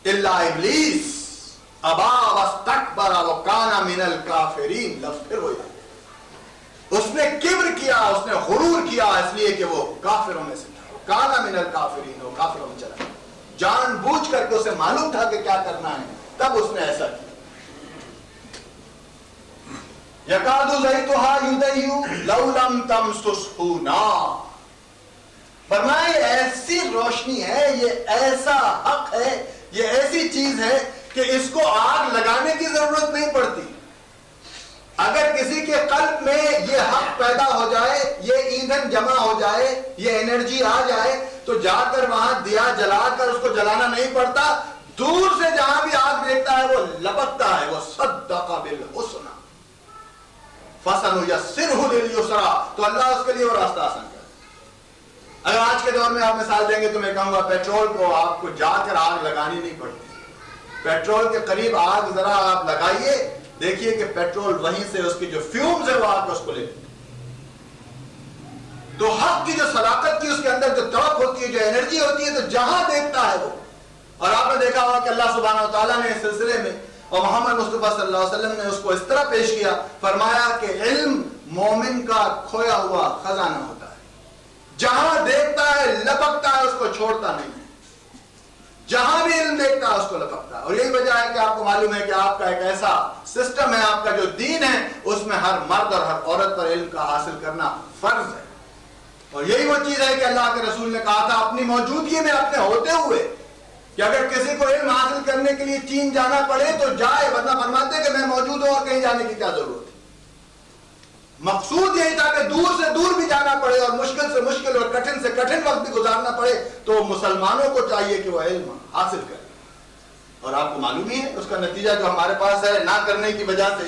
إِلَّا إِبْلِيسَ أَبَى وَاسْتَكْبَرَ وَكَانَ مِنَ الْكَافِرِينَ۔ لفظ پھر وہی، اس نے کبر کیا، اس نے غرور کیا، اس لیے کہ وہ کافروں میں سے تھا، کانا من الکافرین، وہ کافروں میں چلا، جان بوجھ کر کے اسے معلوم تھا کہ کیا کرنا ہے، تب اس نے ایسا کیا۔ یکاد زیتها یضیء لو لم تمسسه نار، فرمائے ایسی روشنی ہے، یہ ایسا حق ہے، یہ ایسی چیز ہے کہ اس کو آگ لگانے کی ضرورت نہیں پڑتی۔ اگر کسی کے قلب میں یہ حق پیدا ہو جائے، یہ ایندھن جمع ہو جائے، یہ انرجی آ جائے تو جا کر وہاں دیا جلا کر اس کو جلانا نہیں پڑتا، دور سے جہاں بھی آگ دیکھتا ہے وہ لپکتا ہے، وہ صدق بالحسنى فَسَنُيَسِّرْهُ لِلْيُسْرَى، تو اللہ اس کے لیے وہ راستہ آسان کر دے۔ اگر آج کے دور میں آپ مثال دیں گے تو میں کہوں گا پیٹرول کو آپ کو جا کر آگ لگانی نہیں پڑتی، پیٹرول کے قریب آگ ذرا آپ لگائیے، دیکھیے کہ پیٹرول وہیں سے اس کی جو فیومز ہے وہ آپ کو اس کو لے لیں۔ تو حق کی جو صداقت کی اس کے اندر جو توق ہوتی ہے، جو انرجی ہوتی ہے، تو جہاں دیکھتا ہے وہ۔ اور آپ نے دیکھا ہوگا کہ اللہ سبحانہ وتعالیٰ نے اس سلسلے میں اور محمد مصطفیٰ صلی اللہ علیہ وسلم نے اس کو اس طرح پیش کیا، فرمایا کہ علم مومن کا کھویا ہوا خزانہ ہوتا ہے، جہاں دیکھتا ہے لپکتا ہے، اس کو چھوڑتا نہیں ہے، جہاں بھی علم دیکھتا ہے اس کو لپکتا ہے۔ اور یہی وجہ ہے کہ آپ کو معلوم ہے کہ آپ کا ایک ایسا سسٹم ہے، آپ کا جو دین ہے اس میں ہر مرد اور ہر عورت پر علم کا حاصل کرنا فرض ہے۔ اور یہی وہ چیز ہے کہ اللہ کے رسول نے کہا تھا اپنی موجودگی میں، اپنے ہوتے ہوئے، کہ اگر کسی کو علم حاصل کرنے کے لیے چین جانا پڑے تو جائے، ورنہ فرماتے کہ میں موجود ہوں اور کہیں جانے کی کیا ضرورت ہے۔ مقصود یہی تھا کہ دور سے دور بھی جانا پڑے اور مشکل سے مشکل اور کٹھن سے کٹھن وقت بھی گزارنا پڑے تو مسلمانوں کو چاہیے کہ وہ علم حاصل کریں۔ اور آپ کو معلوم ہی ہے اس کا نتیجہ جو ہمارے پاس ہے، نہ کرنے کی وجہ سے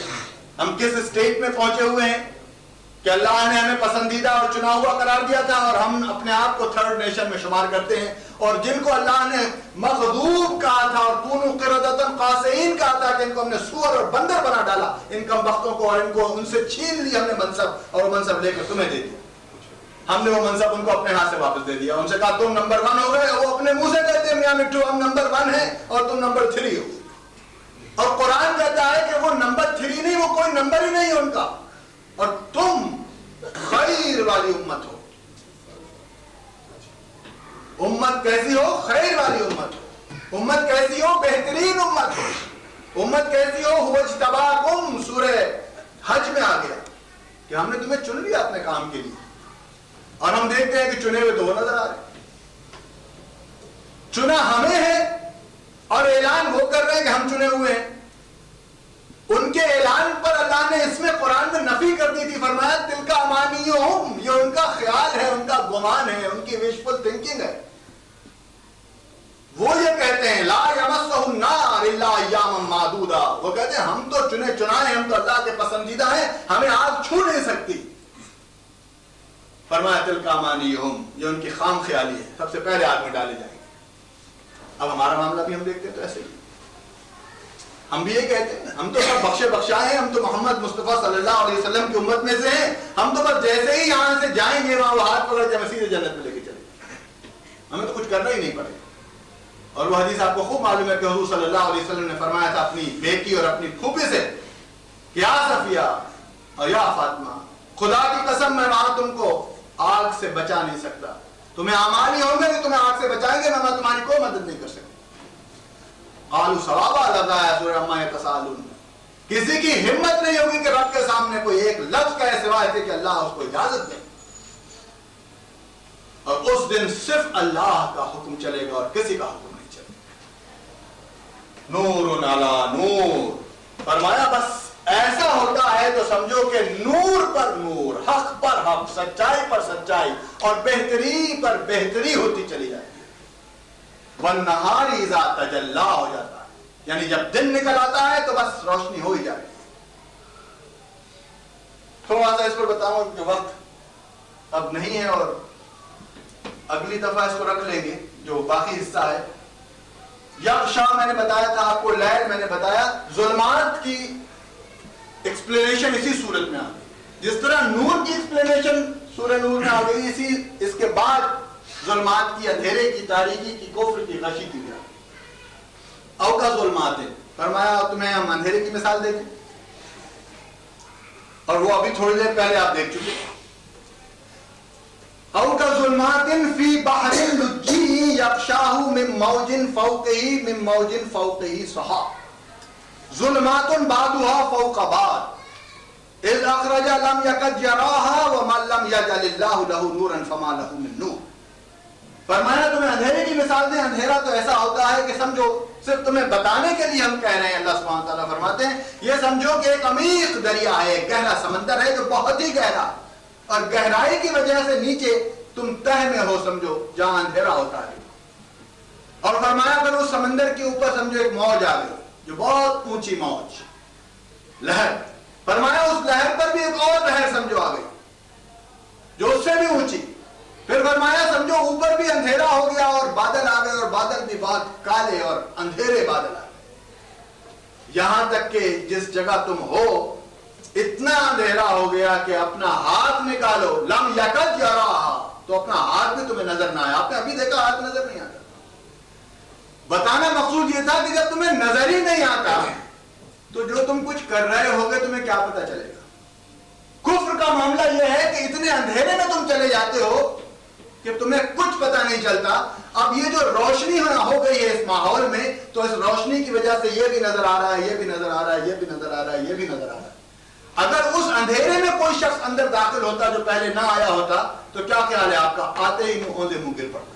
ہم کس اسٹیٹ میں پہنچے ہوئے ہیں، کہ اللہ نے ہمیں پسندیدہ اور چنا ہوا قرار دیا تھا اور ہم اپنے آپ کو تھرڈ نیشن میں شمار کرتے ہیں، اور جن کو اللہ نے مغضوب کہا تھا اور کونوا قردۃ خاسئین کہا تھا کہ ان کو ہم نے سور اور بندر بنا ڈالا، ان کم بختوں کو، اور ان سے چھین لی ہم نے منصب، اور وہ منصب لے کر تمہیں دے دیا. ہم نے وہ منصب ان کو اپنے ہاتھ سے واپس دے دیا، ان سے کہا تم نمبر 1 ہو گئے. وہ اپنے منہ سے کہتے ہیں میاں مٹھو ہم نمبر 1 ہیں اور تم نمبر 3 ہو. اور قرآن کہتا ہے کہ وہ نمبر 3 نہیں، وہ کوئی نمبر ہی نہیں ہے ان کا، اور تم خیر والی امت ہو. امت کیسی ہو؟ خیر والی امت ہو. امت کیسی ہو؟ بہترین امت ہو. امت کیسی ہو؟ هو اجتباکم، سورہ حج میں آ گیا کہ ہم نے تمہیں چن لیا اپنے کام کے لیے. اور ہم دیکھتے ہیں کہ چنے ہوئے تو وہ نظر آ رہے ہیں. چنا ہمیں ہے اور اعلان وہ کر رہے ہیں کہ ہم چنے ہوئے ہیں. ان کے اعلان پر اللہ نے اس میں قرآن میں نفی کر دی تھی، فرمایا تلک امانیہم، یہ ان کا خیال ہے، ان کا گمان ہے، ان کی وشفل تھنکنگ ہے. وہ یہ کہتے ہیں لا یمسہ النار الا ایاما معدودا، وہ کہتے ہیں ہم تو چنے چنائے، ہم تو اللہ کے پسندیدہ ہیں، ہمیں آگ چھو نہیں سکتی. فرمایا تلک امانیہم، یہ ان کی خام خیالی ہے، سب سے پہلے آگ میں ڈالے جائیں گے. اب ہمارا معاملہ بھی ہم دیکھتے ہیں تو ایسے ہی ہم بھی یہ کہتے ہیں ہم تو سب بخشے بخشائے ہیں، ہم تو محمد مصطفیٰ صلی اللہ علیہ وسلم کی امت میں سے ہیں، ہم تو بس جیسے ہی یہاں سے جائیں گے وہاں وہ ہاتھ پکڑ کے مسیح جنت میں لے کے چلیں گے، ہمیں تو کچھ کرنا ہی نہیں پڑے گا. اور وہ حدیث آپ کو خوب معلوم ہے کہ حضور صلی اللہ علیہ وسلم نے فرمایا تھا اپنی بیٹی اور اپنی پھوپھی سے کہ یا صفیہ اور یا فاطمہ، خدا کی قسم میں وہاں تم کو آگ سے بچا نہیں سکتا، تمہیں اعمال ہی ہوں گے کہ تمہیں آگ سے بچائیں گے، میں تمہاری کوئی مدد نہیں کر سکتا. قالوا ثوابا لگایا سورہ عما یتساءلون. کسی کی ہمت نہیں ہوگی کہ رب کے سامنے کوئی ایک لفظ کہے سوائے کہ اللہ اس کو اجازت دے. اور اس دن صرف اللہ کا حکم چلے گا اور کسی کا حکم نہیں چلے گا. نور علی نور، فرمایا بس ایسا ہوتا ہے تو سمجھو کہ نور پر نور، حق پر حق، سچائی پر سچائی اور بہتری پر بہتری ہوتی چلی جاتی ہے. وَالنَّهَارِ اِذَا تَجَلَّا ہو جاتا ہے، یعنی جب دن نکل آتا ہے تو بس روشنی ہو ہی جاتی ہے. تھوڑا سا اس پر بتاؤں کہ وقت اب نہیں ہے اور اگلی دفعہ اس کو رکھ لیں گے جو باقی حصہ ہے. یغشا میں نے بتایا تھا آپ کو، لیل میں نے بتایا، ظلمات کی ایکسپلینیشن اسی صورت میں آ گئی. جس طرح نور کی ایکسپلینیشن سورہ نور میں آ گئی، اس کے بعد ظلمات کی، اندھیرے کی، تاریکی کی، کفر کی، غشی کی بھی آ گئی. او کا ظلمات ہے، فرمایا تمہیں ہم اندھیرے کی مثال دیں گے، اور وہ ابھی تھوڑی دیر پہلے آپ دیکھ چکے. او کا ظلمات فی بحر لجی یغشاہ من موج فوقہ من موج فوقہ سحاب، ظلمات بعضها فوق بعض اذ اخرج لم یکد یراها ومن لم یجعل اللہ له نورا فما له من نور. فرمایا تمہیں اندھیرے کی مثال دیں. اندھیرا تو ایسا ہوتا ہے کہ سمجھو صرف تمہیں بتانے کے لیے ہم کہہ رہے ہیں. اللہ سبحانہ تعالیٰ فرماتے ہیں یہ سمجھو کہ ایک عمیق دریا ہے، ایک گہرا سمندر ہے جو بہت ہی گہرا، اور گہرائی کی وجہ سے نیچے تم تہ میں ہو، سمجھو جہاں اندھیرا ہوتا ہے. اور فرمایا پھر اس سمندر کے اوپر سمجھو ایک موج آ گئی جو بہت اونچی موج، لہر. فرمایا اس لہر پر بھی ایک اور لہر سمجھو آ گئی جو اس سے بھی اونچی. پھر فرمایا سمجھو اوپر بھی اندھیرا ہو گیا اور بادل آ گئے، اور بادل بھی بہت کالے اور اندھیرے بادل آ گئے، یہاں تک کہ جس جگہ تم ہو اتنا اندھیرا ہو گیا کہ اپنا ہاتھ نکالو لم یکد یراہا تو اپنا ہاتھ بھی تمہیں نظر نہ آیا. آپ نے ابھی دیکھا ہاتھ نظر نہیں آتا. بتانا مقصود یہ تھا کہ جب تمہیں نظر ہی نہیں آتا تو جو تم کچھ کر رہے ہوگے تمہیں کیا پتہ چلے گا. کفر کا معاملہ یہ ہے کہ اتنے اندھیرے میں تم چلے جاتے ہو کہ تمہیں کچھ پتہ نہیں چلتا. اب یہ جو روشنی ہو گئی ہے اس ماحول میں، تو اس روشنی کی وجہ سے یہ بھی نظر آ رہا ہے، یہ بھی نظر آ رہا ہے، یہ بھی نظر آ رہا ہے، یہ بھی نظر آ رہا ہے. اگر اس اندھیرے میں کوئی شخص اندر داخل ہوتا جو پہلے نہ آیا ہوتا تو کیا خیال ہے آپ کا؟ آتے ہی منہ اوندے منہ گر پڑتا.